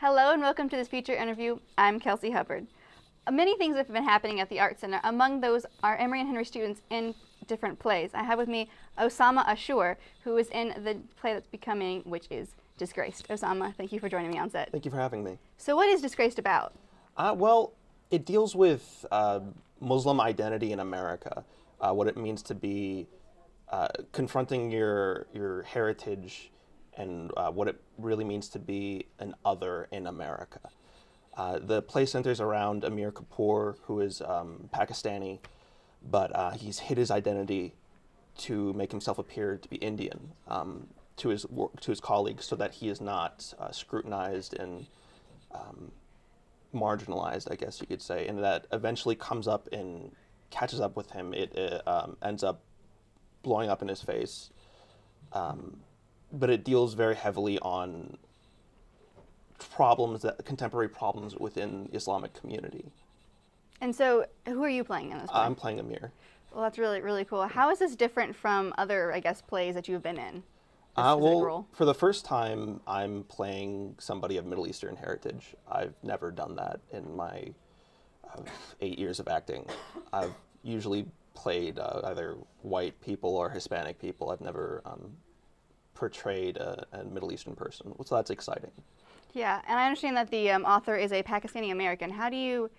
Hello and welcome to this feature interview. I'm Kelsey Hubbard. Many things have been happening at the Art Center. Among those are Emory and Henry students in different plays. I have with me Osama Ashur, who is in the play that's becoming, which is Disgraced. Osama, thank you for joining me on set. Thank you for having me. So what is Disgraced about? Well, it deals with Muslim identity in America, what it means to be confronting your heritage and what it really means to be an other in America. The play centers around Amir Kapoor, who is Pakistani, but he's hid his identity to make himself appear to be Indian to his colleagues, so that he is not scrutinized and marginalized, I guess you could say, and that eventually comes up and catches up with him. It ends up blowing up in his face, but it deals very heavily on contemporary problems within the Islamic community. And so, who are you playing in this play? I'm playing Amir. Well, that's really, really cool. How is this different from other, I guess, plays that you've been in? Well, for the first time, I'm playing somebody of Middle Eastern heritage. I've never done that in my 8 years of acting. I've usually played either white people or Hispanic people. I've never portrayed a Middle Eastern person, so that's exciting. Yeah, and I understand that the author is a Pakistani American. How do you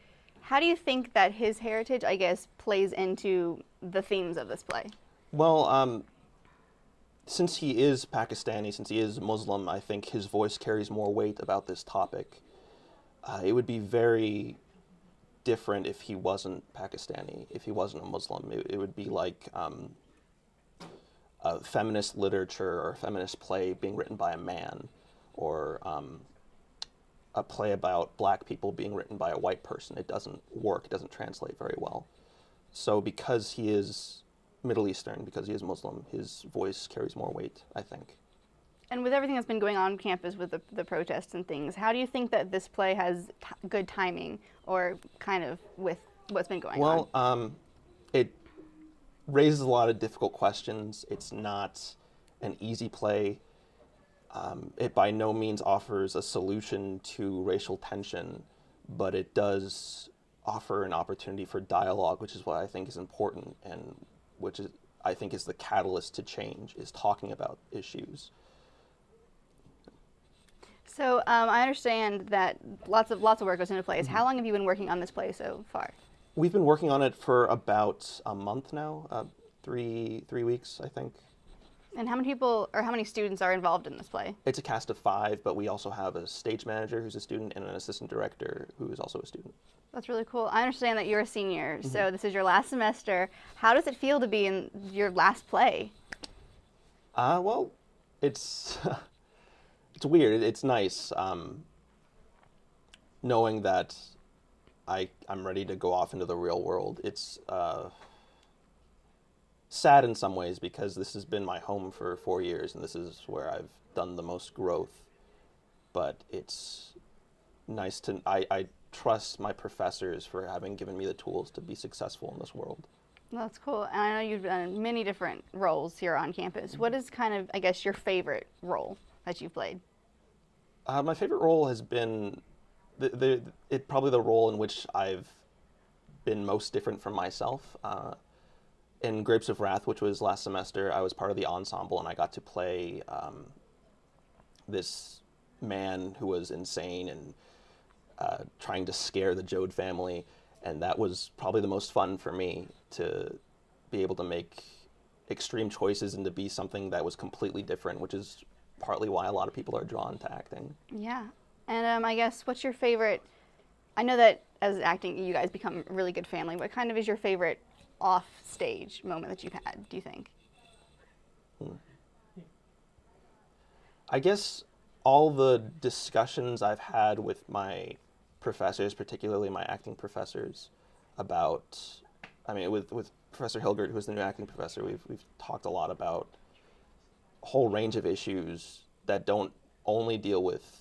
think that his heritage, I guess, plays into the themes of this play? Well, since he is Pakistani, since he is Muslim, I think his voice carries more weight about this topic. It would be very different if he wasn't Pakistani, if he wasn't a Muslim. It would be like a feminist literature or a feminist play being written by a man, or a play about black people being written by a white person. It doesn't work, it doesn't translate very well. So because he is Middle Eastern, because he is Muslim, his voice carries more weight, I think. And with everything that's been going on campus with the protests and things, how do you think that this play has good timing, or kind of with what's been going on? Well, it raises a lot of difficult questions. It's not an easy play. It by no means offers a solution to racial tension, but it does offer an opportunity for dialogue, which is what I think is important, and which is, I think, is the catalyst to change, is talking about issues. So I understand that lots of work goes into plays. Mm-hmm. How long have you been working on this play so far? We've been working on it for about a month now, 3 weeks, I think. And how many people or how many students are involved in this play? It's a cast of 5, but we also have a stage manager who's a student and an assistant director who is also a student. That's really cool. I understand that you're a senior, Mm-hmm. so this is your last semester. How does it feel to be in your last play? Well, it's it's weird. It's nice knowing that I'm ready to go off into the real world. It's sad in some ways, because this has been my home for 4 years, and this is where I've done the most growth. But it's nice to, I trust my professors for having given me the tools to be successful in this world. That's cool. And I know you've done many different roles here on campus. What is kind of, I guess, your favorite role that you've played? My favorite role has been probably the role in which I've been most different from myself. In Grapes of Wrath, which was last semester, I was part of the ensemble, and I got to play this man who was insane and trying to scare the Jode family, and that was probably the most fun for me, to be able to make extreme choices and to be something that was completely different, which is partly why a lot of people are drawn to acting. Yeah. And I guess, what's your favorite, I know that as acting you guys become a really good family. What kind of is your favorite off-stage moment that you've had, do you think? I guess all the discussions I've had with my professors, particularly my acting professors, about, with Professor Hilgert, who's the new acting professor, we've talked a lot about a whole range of issues that don't only deal with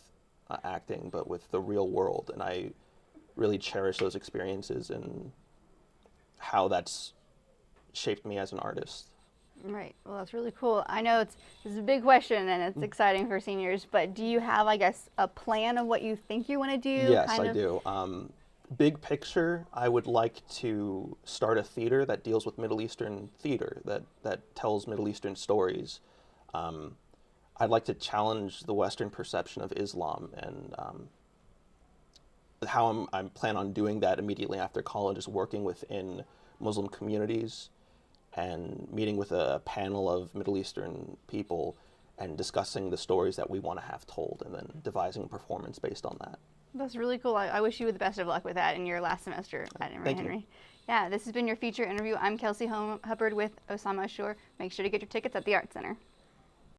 acting, but with the real world, and I really cherish those experiences and how that's shaped me as an artist. Right. Well, that's really cool. I know this is a big question and it's exciting for seniors, but do you have, I guess, a plan of what you think you want to do? Yes, I do. Big picture, I would like to start a theater that deals with Middle Eastern theater, that tells Middle Eastern stories. I'd like to challenge the Western perception of Islam, and how I plan on doing that immediately after college is working within Muslim communities and meeting with a panel of Middle Eastern people and discussing the stories that we want to have told, and then devising a performance based on that. That's really cool. I wish you the best of luck with that in your last semester at Emory Henry. You. Yeah, this has been your feature interview. I'm Kelsey Hubbard with Osama Ashur. Make sure to get your tickets at the Art Center.